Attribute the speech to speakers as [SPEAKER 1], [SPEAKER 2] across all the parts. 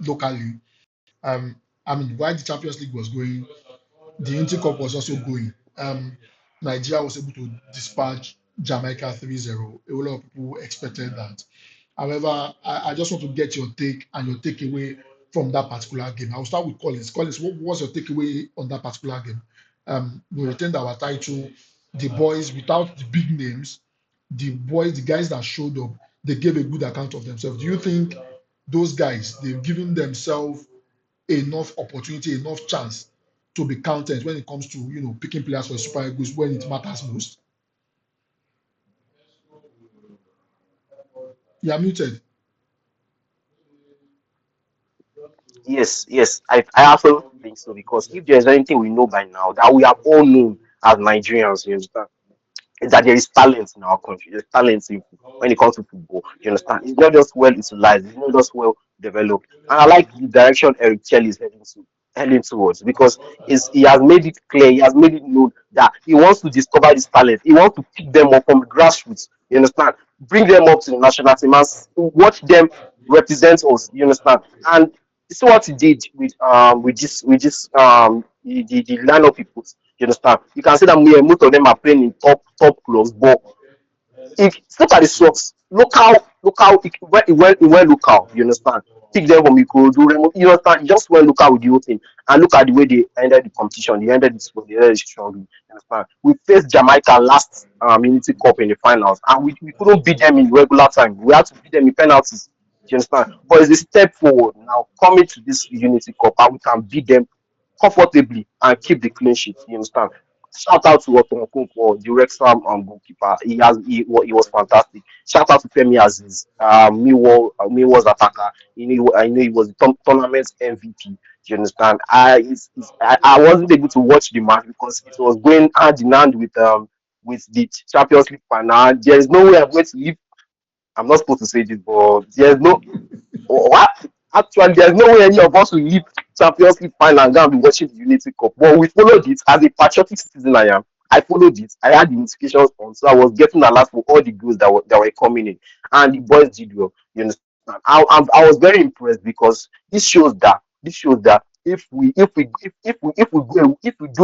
[SPEAKER 1] locally. I mean, while the Champions League was going, the Inter Cup was also going. Nigeria was able to dispatch Jamaica 3-0. A lot of people expected that. However, I just want to get your take and your takeaway from that particular game. I'll start with Collins. Collins, what was your takeaway on that particular game? We retained our title. The boys, without the big names, the boys, the guys that showed up, they gave a good account of themselves. Do you think those guys, they've given themselves enough opportunity, enough chance to be counted when it comes to picking players for Super Eagles when it matters most? You are muted.
[SPEAKER 2] Yes, I absolutely think so because if there's anything we know by now that we have all known as Nigerians, you understand, is that there is talent in our country. There's talent when it comes to football. You understand? It's not just well utilized, it's not just well developed. And I like the direction Eric Chell is heading towards because he has made it clear, he has made it known that he wants to discover this talent. He wants to pick them up from the grassroots. You understand? Bring them up to the national team and watch them represent us. You understand? And this is what he did with the lineup he put. You understand? You can see that most of them are playing in top clubs, but if look at the socks, local, it went local. You understand? Pick them from Ikorodu, you understand? It just went local with the whole thing, and look at the way they ended the competition. They ended it strongly. You understand? We faced Jamaica last Unity Cup in the finals, and we couldn't beat them in regular time. We had to beat them in penalties. You understand? But it's a step forward now coming to this Unity Cup, and we can beat them comfortably and keep the clean sheet. You understand? Shout out to Otto Okonkwo, the Wrexham goalkeeper. He was fantastic. Shout out to Femi Aziz, Millwall's attacker. I know he was the tournament MVP. You understand? I wasn't able to watch the match because it was going hand in hand with the Champions League final. There is no way I'm going to leave. I'm not supposed to say this, but there's no what? Actually, there's no way any of us will leave Champions League final and go and be watching the Unity Cup. But we followed it as a patriotic citizen. I am. I followed it. I had the notifications on, so I was getting alert for all the goals that were coming in, and the boys did well. You understand? I was very impressed because this shows that if we do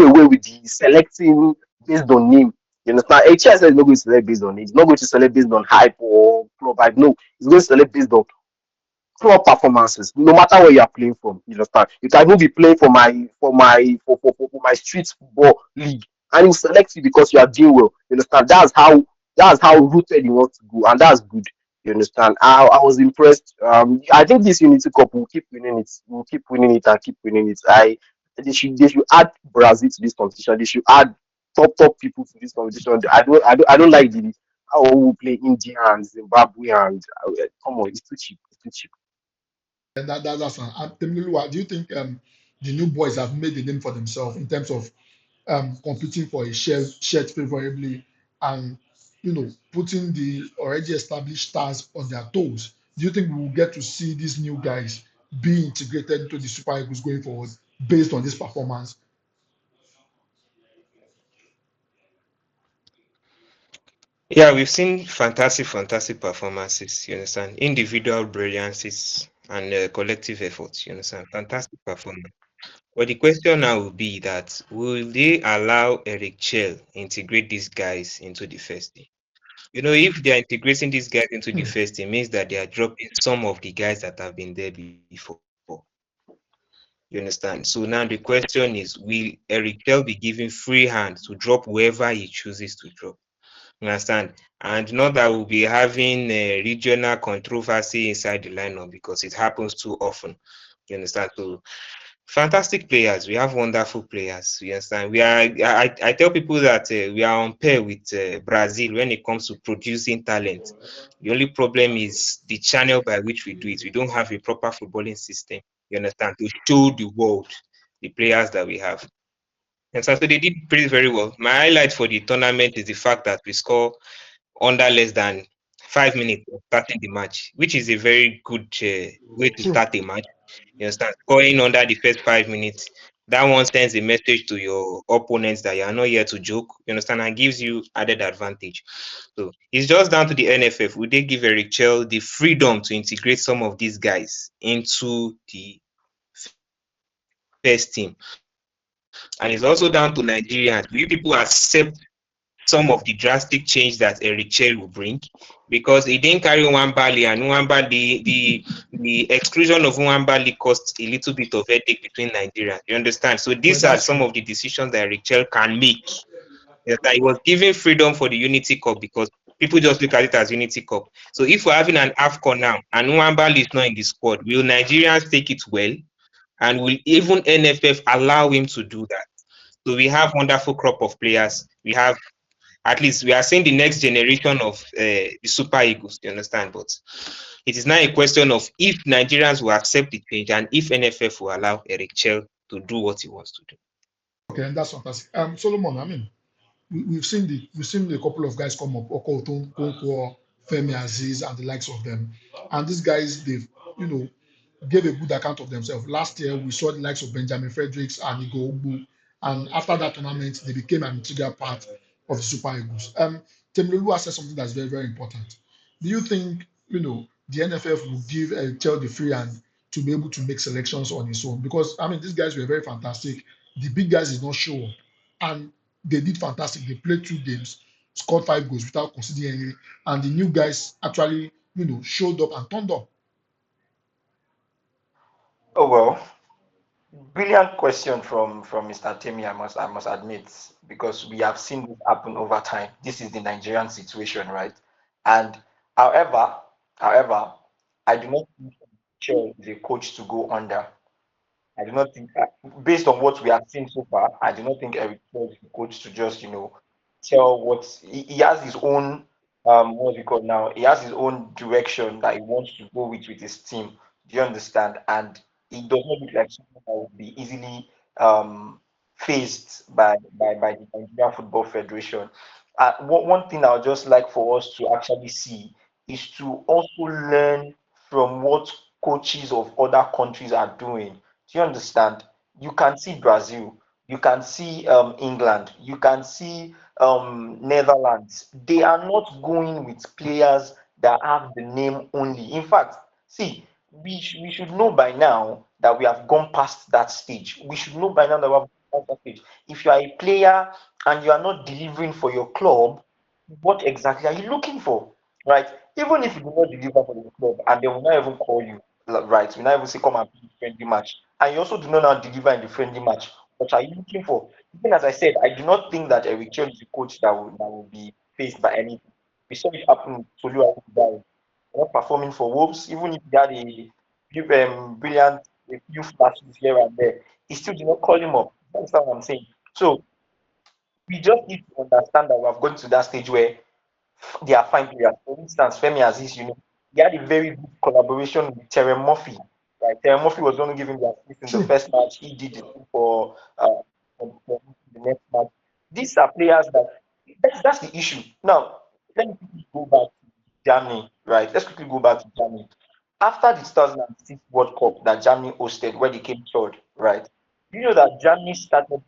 [SPEAKER 2] away with the selecting based on name, you understand? HSS is not going to select based on it. It's not going to select based on hype or club hype. No, it's going to select based on club performances, no matter where you are playing from. You understand? You can even be playing for my street football league, and you select you because you are doing well. You understand? That's how rooted you want to go, and that's good. You understand? I was impressed. I think this Unity Cup will keep winning it. We'll keep winning it and keep winning it. They should add Brazil to this competition. They should add top people to this competition. I don't like the how we play India and Zimbabwe and come on, it's too cheap. It's too cheap.
[SPEAKER 1] And that's fine. Temiloluwa, do you think the new boys have made a name for themselves in terms of competing for a shared favorably and putting the already established stars on their toes? Do you think we will get to see these new guys be integrated into the Super Eagles going forward based on this performance?
[SPEAKER 3] Yeah, we've seen fantastic performances. You understand? Individual brilliances and collective efforts. You understand? Fantastic performance. But the question now will be that will they allow Eric Chell integrate these guys into the first team? If they are integrating these guys into the
[SPEAKER 1] Hmm.
[SPEAKER 3] first team, means that they are dropping some of the guys that have been there before. You understand? So now the question is, will Eric Chell be given free hand to drop whoever he chooses to drop? You understand? And not that we'll be having a regional controversy inside the lineup because it happens too often. You understand? So fantastic players. We have wonderful players. You understand? I tell people that we are on pair with Brazil when it comes to producing talent. The only problem is the channel by which we do it. We don't have a proper footballing system. You understand? To show the world the players that we have. And so they did pretty very well. My highlight for the tournament is the fact that we score under less than 5 minutes of starting the match, which is a very good way to
[SPEAKER 1] True.
[SPEAKER 3] start a match. You understand? Scoring under the first 5 minutes That one sends a message to your opponents that you are not here to joke, you understand, and gives you added advantage. So it's just down to the NFF. Will they give Eric Chell the freedom to integrate some of these guys into the first team? And it's also down to Nigerians. Will you people accept some of the drastic change that Eric Chell will bring? Because he didn't carry Nwambali, and Nwambali, the exclusion of Nwambali caused a little bit of headache between Nigerians. You understand? So these are
[SPEAKER 1] Well,
[SPEAKER 3] some of the
[SPEAKER 1] that's true.
[SPEAKER 3] decisions that Eric Chell can make. Yes, that he was given freedom for the Unity Cup because people just look at it as Unity Cup. So if we're having an AFCON now and Nwambali is not in the squad, will Nigerians take it well? And will even NFF allow him to do that? So we have wonderful crop of players. We have, at least we are seeing the next generation of the Super Eagles. You understand? But it is now a question of if Nigerians will accept the change and if NFF will allow Eric Chell to do what he wants to do.
[SPEAKER 1] Okay, and that's fantastic. Solomon, I mean, we've seen a couple of guys come up, Okoton, Konko, Femi Aziz, and the likes of them. And these guys, they've you know gave a good account of themselves. Last year, we saw the likes of Benjamin Fredericks and Igo Ogbu, and after that tournament, they became an integral part of the Super Eagles. Temilolu has said something that's very, very important. Do you think the NFF will give a child the free hand to be able to make selections on his own? Because I mean, these guys were very fantastic. The big guys did not show up, and they did fantastic. They played 2 games, scored 5 goals without conceding anything, and the new guys actually showed up and turned up.
[SPEAKER 4] Oh well, brilliant question from Mr. Temi. I must admit, because we have seen this happen over time. This is the Nigerian situation, right? And however, however, I do not think Chell is a coach to go under. I do not think, based on what we have seen so far, I do not think Eric Chell is the coach to just, tell what he has his own, what's it called now? He has his own direction that he wants to go with his team. Do you understand? And he does not look like someone that would be easily faced by the Nigerian Football Federation. One thing I would just like for us to actually see is to also learn from what coaches of other countries are doing. Do you understand? You can see Brazil, you can see England, you can see Netherlands. They are not going with players that have the name only. In fact, see, we should know by now that we have gone past that stage. We should know by now that we have gone past that stage. If you are a player and you are not delivering for your club, what exactly are you looking for? Right? Even if you do not deliver for the club and they will not even call you, right? We not even say come and play the friendly match. And you also do not now deliver in the friendly match. What are you looking for? Even as I said, I do not think that Eric Chell is a coach that will be faced by anything. We saw it happen with Tolu Adebayo, not performing for Wolves, even if he had a few flashes here and there, he still did not call him up. That's what I'm saying. So we just need to understand that we have gone to that stage where they are fine players. For instance, Femi Aziz, he had a very good collaboration with Terry Murphy. Right? Terry Murphy was going to give him the assist in the
[SPEAKER 1] True.
[SPEAKER 4] first match. He did the same for the next match. These are players that's the issue. Now, let me quickly go back to Germany. Right? Let's quickly go back to Germany. After the 2006 World Cup that Germany hosted, where they came third, right? You know that Germany started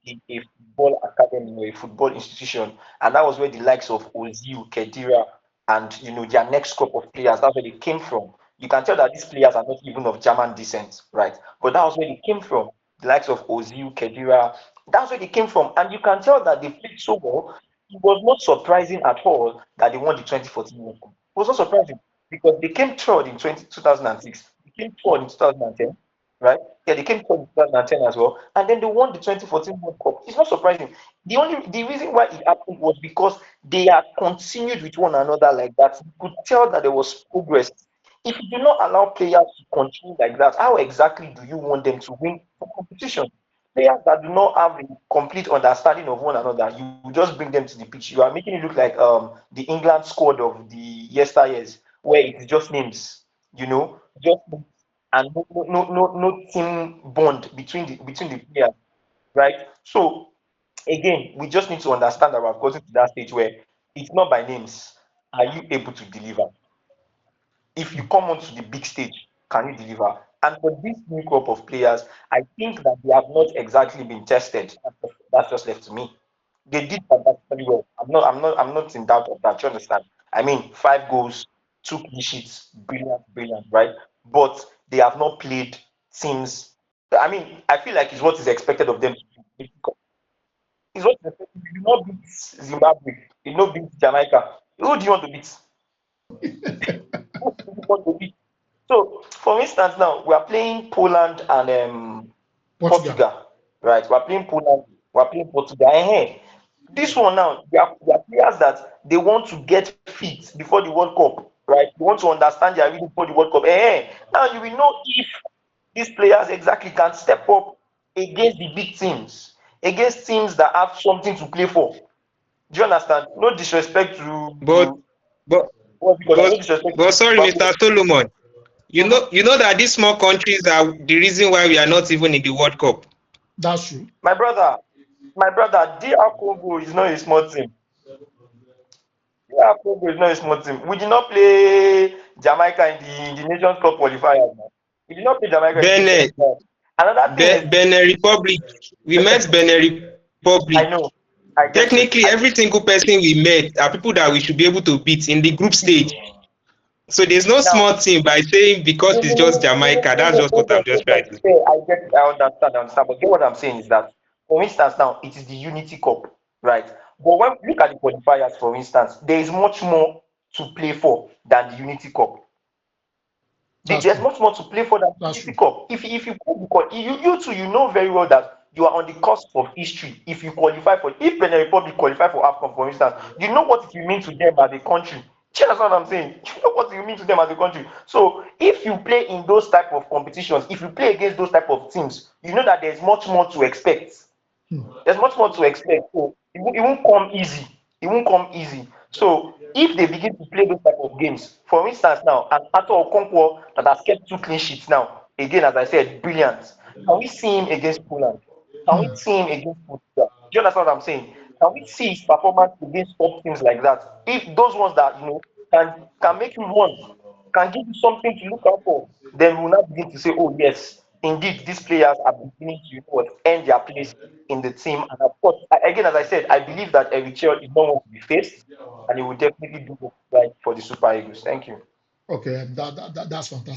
[SPEAKER 4] a football academy or a football institution, and that was where the likes of Ozil, Kedira, and their next crop of players. That's where they came from. You can tell that these players are not even of German descent, right? But that was where they came from. The likes of Ozil, Kedira, that's where they came from, and you can tell that they played so well. It was not surprising at all that they won the 2014 World Cup. It was not surprising because they came third in 2006. They came third in 2010, right? Yeah, they came third in 2010 as well, and then they won the 2014 World Cup. It's not surprising. The reason why it happened was because they had continued with one another like that. You could tell that there was progress. If you do not allow players to continue like that, how exactly do you want them to win the competition? Players that do not have a complete understanding of one another, you just bring them to the pitch. You are making it look like the England squad of the yesteryears, where it's just names, just names and no team bond between the players, right? So again, we just need to understand that we've gotten to that stage where it's not by names. Are you able to deliver? If you come onto the big stage, can you deliver? And for this new crop of players, I think that they have not exactly been tested. That's just left to me. They did fantastically well. I'm not in doubt of that. You understand? I mean, 5 goals, 2 clean sheets, brilliant, brilliant, right? But they have not played teams. I mean, I feel like it's what is expected of them. It's what is expected. You did not beat Zimbabwe. You did not beat Jamaica. Who do you want to beat? Who do you want to beat? So, for instance, now we are playing Poland and
[SPEAKER 1] Portugal.
[SPEAKER 4] Portugal, right? We are playing Poland, we are playing Portugal. This one now, they are players that they want to get fit before the World Cup, right? They want to understand their rhythm before the World Cup. Now you will know if these players exactly can step up against the big teams, against teams that have something to play for. Do you understand? No disrespect
[SPEAKER 3] But
[SPEAKER 4] to
[SPEAKER 3] but
[SPEAKER 4] what we call that.
[SPEAKER 3] but
[SPEAKER 4] No disrespect
[SPEAKER 3] but
[SPEAKER 4] to
[SPEAKER 3] sorry,
[SPEAKER 4] Zimbabwe.
[SPEAKER 3] Mr. Solomon.
[SPEAKER 4] Mhm.
[SPEAKER 3] You know that these small countries are the reason why we are not even in the World Cup.
[SPEAKER 1] That's true.
[SPEAKER 4] My brother, DR Congo is not a small team. DR Congo is not a small team. We did not play Jamaica in the Nations Cup qualifiers. Man. We did not play Jamaica in the Nations
[SPEAKER 3] Benin,
[SPEAKER 4] Cup. Another thing is,
[SPEAKER 3] Benin Republic. We met Benin Republic.
[SPEAKER 4] I know, I get
[SPEAKER 3] Technically,
[SPEAKER 4] it.
[SPEAKER 3] every single person we met are people that we should be able to beat in the group stage. So there's no
[SPEAKER 4] Now,
[SPEAKER 3] small team by saying because
[SPEAKER 4] no,
[SPEAKER 3] it's
[SPEAKER 4] no,
[SPEAKER 3] just
[SPEAKER 4] no, no,
[SPEAKER 3] Jamaica.
[SPEAKER 4] no,
[SPEAKER 3] That's
[SPEAKER 4] no,
[SPEAKER 3] just what
[SPEAKER 4] hold
[SPEAKER 3] I'm
[SPEAKER 4] on,
[SPEAKER 3] just
[SPEAKER 4] hold
[SPEAKER 3] trying
[SPEAKER 4] on.
[SPEAKER 3] to say.
[SPEAKER 4] Yeah, I understand. But get what I'm saying is that, for instance, now it is the Unity Cup, right? But when we look at the qualifiers, for instance, there is much more to play for than the Unity Cup.
[SPEAKER 1] That's
[SPEAKER 4] There's
[SPEAKER 1] true.
[SPEAKER 4] much more to play for than the
[SPEAKER 1] That's
[SPEAKER 4] Unity
[SPEAKER 1] true.
[SPEAKER 4] Cup. If you go because you too, you know very well that you are on the cusp of history. If you qualify for, if Benin Republic qualify for AFCON, for instance, you know what it will mean to them as a country. Do you understand what I'm saying? You know what it will mean to them as a country. So if you play in those type of competitions, if you play against those type of teams, you know that there's much more to expect.
[SPEAKER 1] Hmm.
[SPEAKER 4] There's much more to expect. So it won't come easy. It won't come easy. So if they begin to play those type of games, for instance, now an Arthur Okonkwo that has kept 2 clean sheets now, again, as I said, brilliant. Can we see him against Poland? Can we
[SPEAKER 1] Hmm.
[SPEAKER 4] see him against Portugal? Do you understand what I'm saying? Can we see his performance against top teams like that? If those ones that can make you run, can give you something to look out for, then we'll now begin to say, oh yes, indeed, these players are beginning to, earn their place in the team. And of course, again, as I said, I believe that Eric Chell is not one to be faced, and he will definitely do right for the Super Eagles. Thank you.
[SPEAKER 1] Okay, that's fantastic.